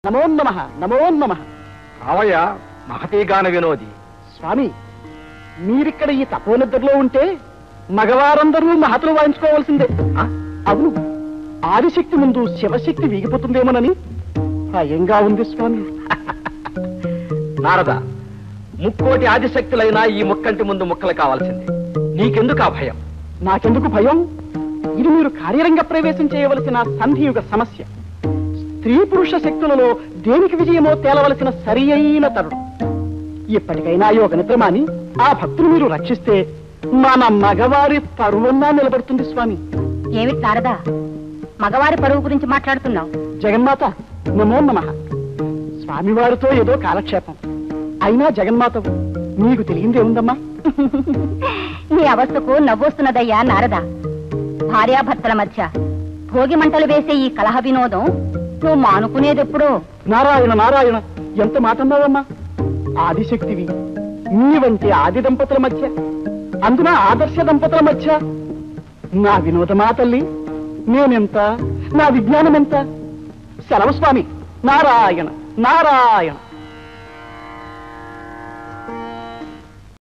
నమో నమః, నమో నమః. రావయ్య మహతీగాన వినోది. స్వామి, మీరిక్కడ ఈ తపోనిద్రలో ఉంటే మగవారందరూ మహతులు వాయించుకోవాల్సిందే. అవును, ఆదిశక్తి ముందు శివశక్తి వీగిపోతుందేమోనని భయంగా ఉంది స్వామి. నారద, ముక్కోటి ఆదిశక్తులైనా ఈ ముక్కంటి ముందు ముక్కలు కావాల్సింది. నీకెందుకు ఆ భయం? నాకెందుకు భయం? ఇది మీరు కార్యరంగ ప్రవేశం చేయవలసిన సంధియుగ సమస్య. స్త్రీ పురుష శక్తులలో దేనికి విజయమో తేలవలసిన సరి అయిన తరుణం. ఇప్పటికైనా యోగ నిద్రమాని ఆ భక్తులు మీరు రక్షిస్తే మన మగవారి పరువన్నా నిలబడుతుంది స్వామి. ఏమిటి నారదా, మగవారి పరువు గురించి మాట్లాడుతున్నావు? జగన్మాత, నమో నమః. స్వామివారితో ఏదో కాలక్షేపం. అయినా జగన్మాత నీకు తెలియందే ఉందమ్మా. నీ అవస్థకు నవ్వొస్తున్నదయ్యా నారదా. భార్యాభర్తల మధ్య భోగి మంటలు వేసే ఈ కలహ వినోదం నువ్వు మానుకునేదెప్పుడో. నారాయణ నారాయణ, ఎంత మాట అన్నావమ్మా. ఆదిశక్తివి నీవంటే ఆది దంపతుల మధ్య, అందున ఆదర్శ దంపతుల మధ్య నా వినోదమా తల్లి. నేనెంత, నా విజ్ఞానం ఎంత. సెలవు స్వామి. నారాయణ నారాయణ.